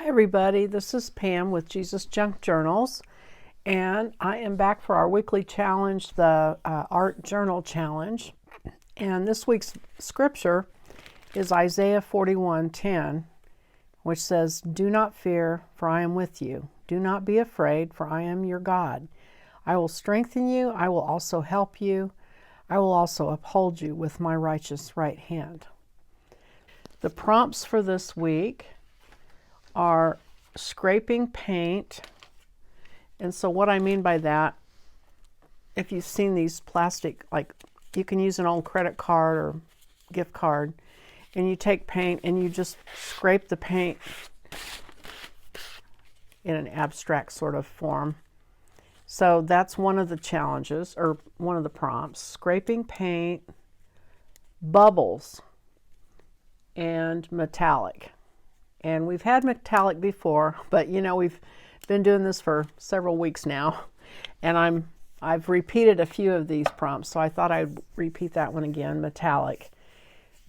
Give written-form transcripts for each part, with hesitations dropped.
Hi everybody, this is Pam with Jesusjunkjournals, and I am back for our weekly challenge, the Art Journal Challenge. And this week's scripture is Isaiah 41:10, which says, "Do not fear, for I am with you. Do not be afraid, for I am your God. I will strengthen you, I will also help you. I will also uphold you with my righteous right hand." The prompts for this week are scraping paint. And so what I mean by that, if you've seen these plastic, like you can use an old credit card or gift card, and you take paint and you just scrape the paint in an abstract sort of form. So that's one of the challenges, or one of the prompts: scraping paint, bubbles, and metallic. And we've had metallic before, but you know, we've been doing this for several weeks now, and I've repeated a few of these prompts, so I thought I'd repeat that one again. Metallic.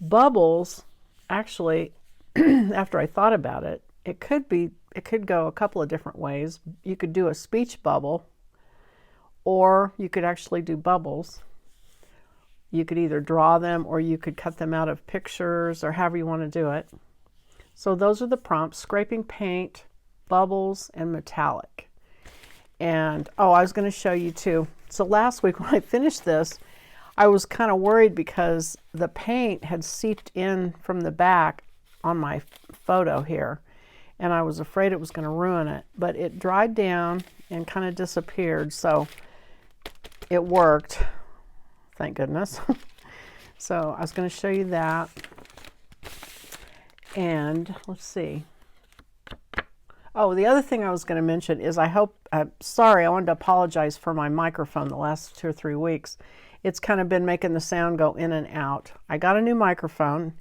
Bubbles, actually, after I thought about it, it could go a couple of different ways. You could do a speech bubble, or you could actually do bubbles. You could either draw them, or you could cut them out of pictures, or however you want to do it. So those are the prompts: scraping paint, bubbles, and metallic. And I was going to show you too. So last week when I finished this, I was kind of worried because the paint had seeped in from the back on my photo here, and I was afraid it was going to ruin it. But it dried down and kind of disappeared, so it worked, thank goodness. So I was going to show you that. And let's see. Oh, the other thing I was going to mention is I wanted to apologize for my microphone the last 2 or 3 weeks. It's kind of been making the sound go in and out. I got a new microphone,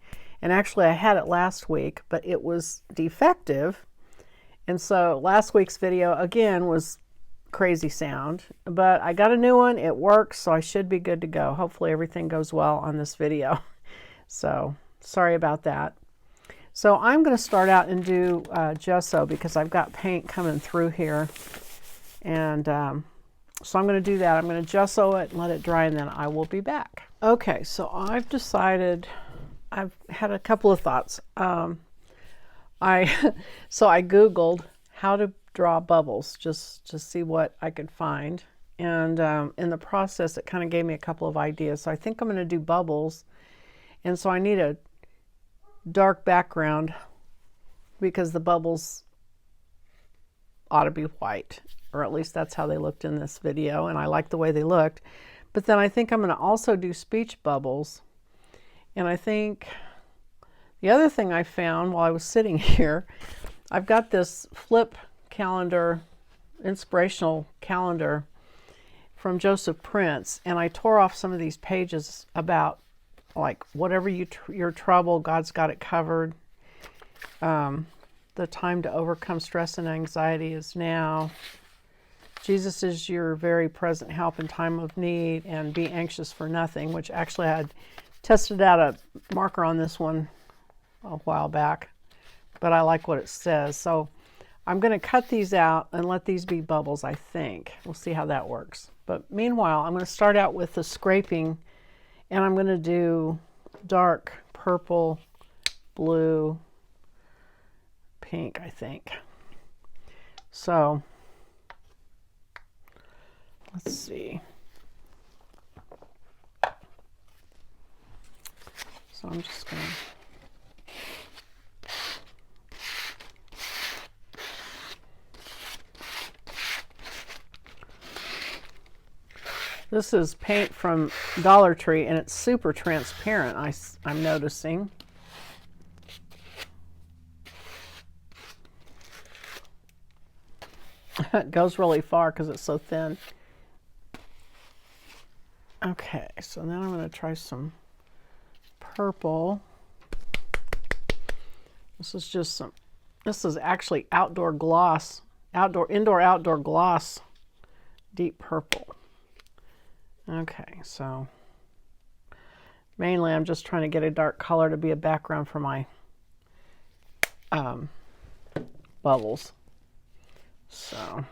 and actually I had it last week, but it was defective. And so last week's video again was crazy sound, but I got a new one. It works, so I should be good to go. Hopefully everything goes well on this video. So sorry about that. So I'm going to start out and do gesso because I've got paint coming through here. And so I'm going to do that. I'm going to gesso it and let it dry, and then I will be back. Okay, so I've decided, I've had a couple of thoughts. I Googled how to draw bubbles just to see what I could find. And in the process, it kind of gave me a couple of ideas. So I think I'm going to do bubbles. And so I need a dark background because the bubbles ought to be white, or at least that's how they looked in this video, and I like the way they looked. But then I think I'm going to also do speech bubbles. And I think the other thing I found while I was sitting here, I've got this flip calendar, inspirational calendar from Joseph Prince, and I tore off some of these pages about, like, whatever your trouble, God's got it covered. The time to overcome stress and anxiety is now. Jesus is your very present help in time of need, and be anxious for nothing, which actually I had tested out a marker on this one a while back, but I like what it says. So I'm going to cut these out and let these be bubbles, I think. We'll see how that works. But meanwhile, I'm going to start out with the scraping. And I'm going to do dark purple, blue, pink, I think. So let's see. So I'm just going to... This is paint from Dollar Tree, and it's super transparent, I'm noticing. It goes really far because it's so thin. Okay, so then I'm going to try some purple. This is actually outdoor gloss, indoor-outdoor gloss, deep purple. Okay, so mainly I'm just trying to get a dark color to be a background for my bubbles. So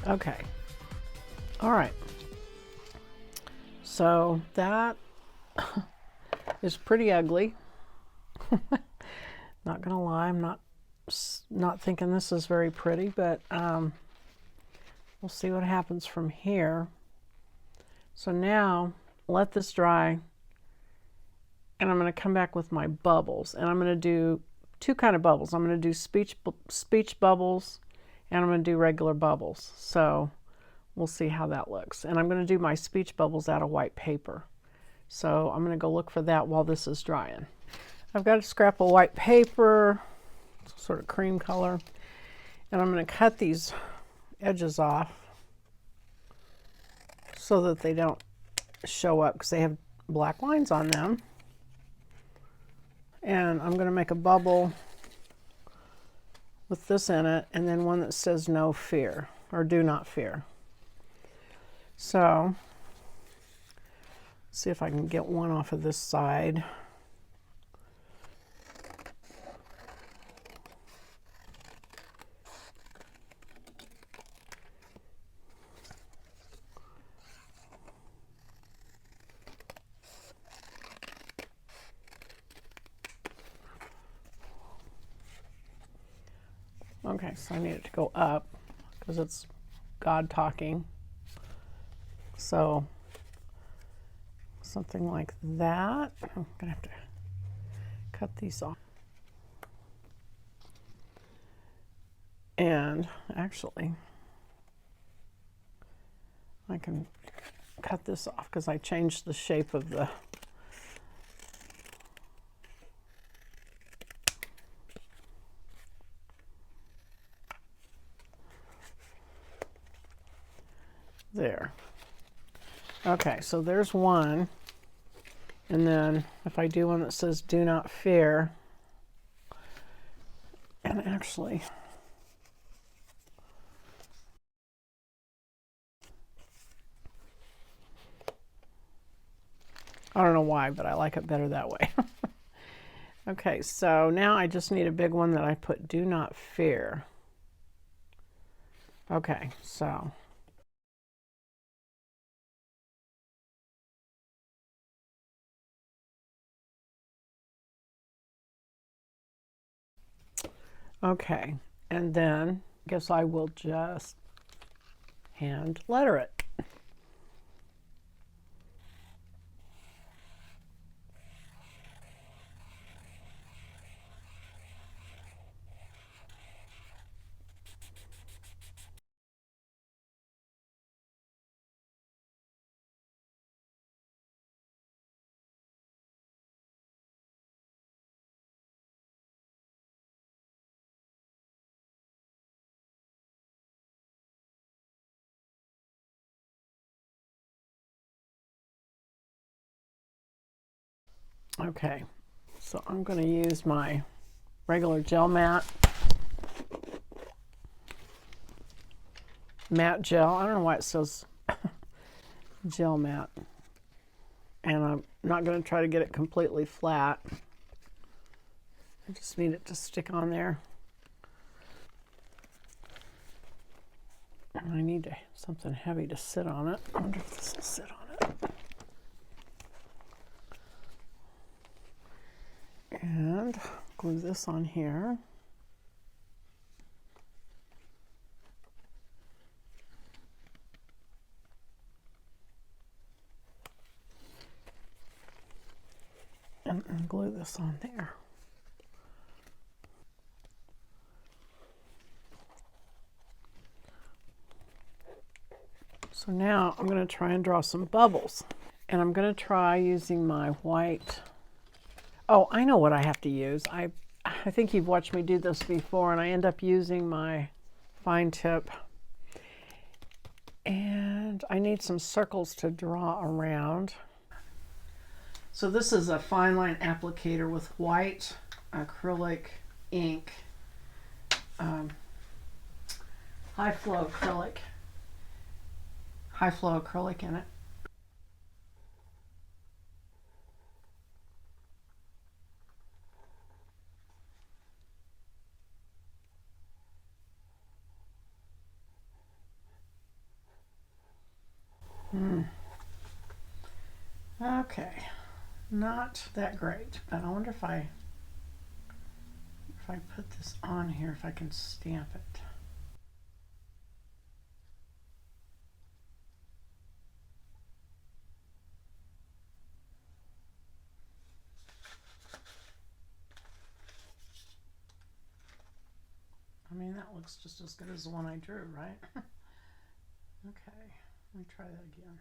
okay. All right. So that is pretty ugly. Not gonna lie, I'm not thinking this is very pretty, but we'll see what happens from here. So now let this dry, and I'm going to come back with my bubbles, and I'm going to do two kind of bubbles. I'm going to do speech bubbles, and I'm going to do regular bubbles. So we'll see how that looks. And I'm going to do my speech bubbles out of white paper. So I'm going to go look for that while this is drying. I've got a scrap of white paper, sort of cream color, and I'm going to cut these edges off so that they don't show up because they have black lines on them. And I'm going to make a bubble with this in it, and then one that says no fear or do not fear. So see if I can get one off of this side. Okay, so I need it to go up because it's God talking. So something like that. I'm gonna have to cut these off. And actually, I can cut this off because I changed the shape of the there. Okay, so there's one. And then if I do one that says do not fear, and actually I don't know why, but I like it better that way. Okay, so now I just need a big one that I put do not fear. Okay, so okay, and then I guess I will just hand letter it. Okay, so I'm going to use my regular gel matte gel. I don't know why it says gel matte. And I'm not going to try to get it completely flat. I just need it to stick on there. And I need something heavy to sit on it. I wonder if this will sit on it. And glue this on here. and glue this on there. So now I'm going to try and draw some bubbles. And I'm going to try using my white. Oh, I know what I have to use. I think you've watched me do this before, and I end up using my fine tip. And I need some circles to draw around. So this is a fine line applicator with white acrylic ink, high flow acrylic in it. Okay, not that great, but I wonder if I put this on here, if I can stamp it. I mean, that looks just as good as the one I drew, right? Okay, let me try that again.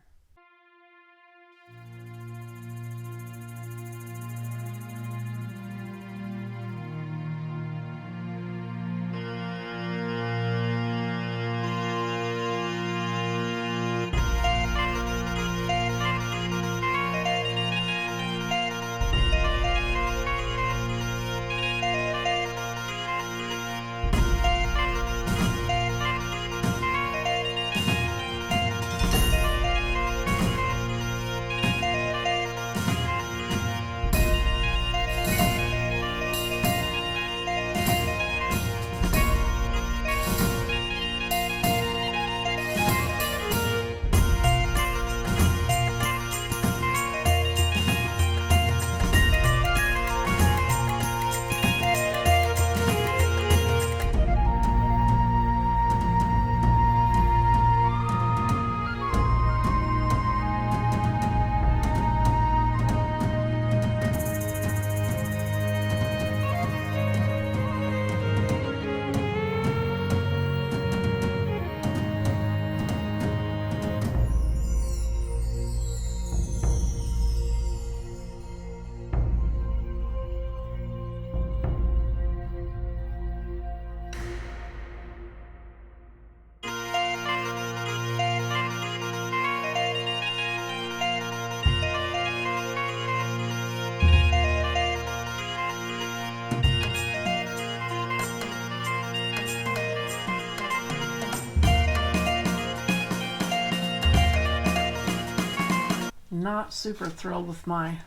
Not super thrilled with my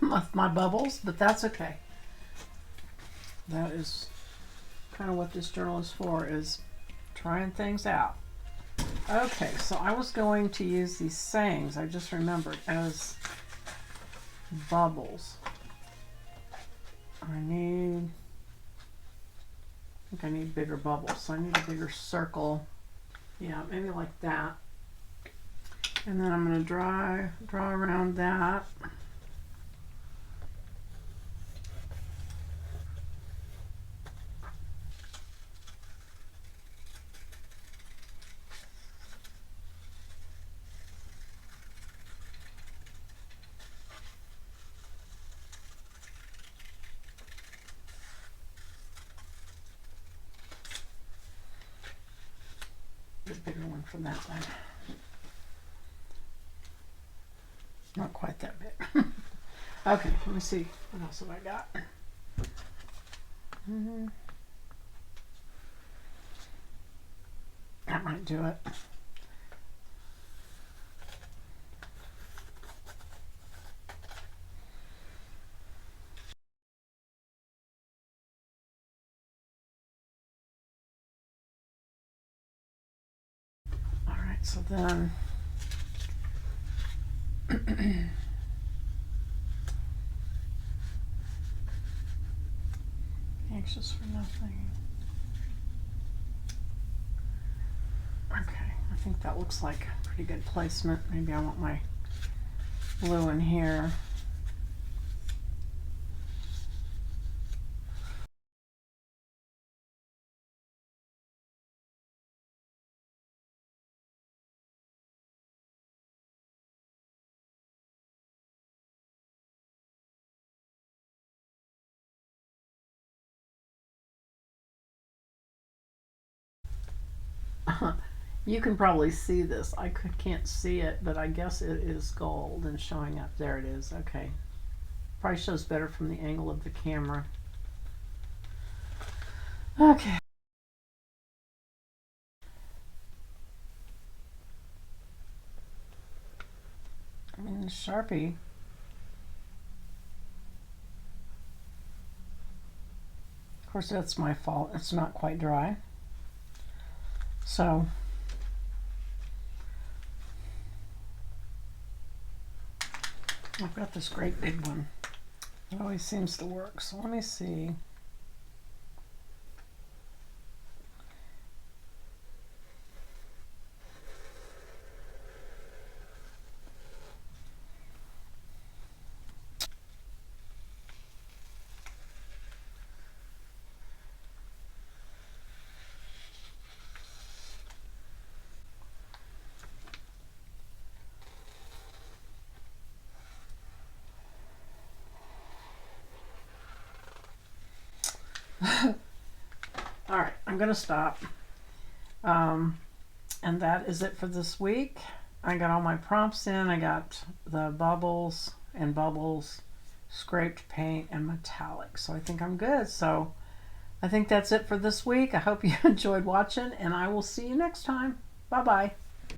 with my bubbles, but that's okay. That is kind of what this journal is for, is trying things out. Okay, so I was going to use these sayings, I just remembered, as bubbles. I think I need bigger bubbles, so I need a bigger circle. Yeah, maybe like that. And then I'm going to draw around that. A bigger one from that one. Not quite that big. Okay, let me see. What else have I got? That might do it. All right, so then anxious for nothing. Okay, I think that looks like pretty good placement. Maybe I want my blue in here. You can probably see this. I can't see it, but I guess it is gold and showing up. There it is. Okay. Probably shows better from the angle of the camera. Okay. I mean, the Sharpie. Of course, that's my fault. It's not quite dry. So, I've got this great big one. It always seems to work. So let me see. All right, I'm going to stop. And that is it for this week. I got all my prompts in. I got the bubbles and bubbles, scraped paint, and metallic. So I think I'm good. So I think that's it for this week. I hope you enjoyed watching, and I will see you next time. Bye-bye.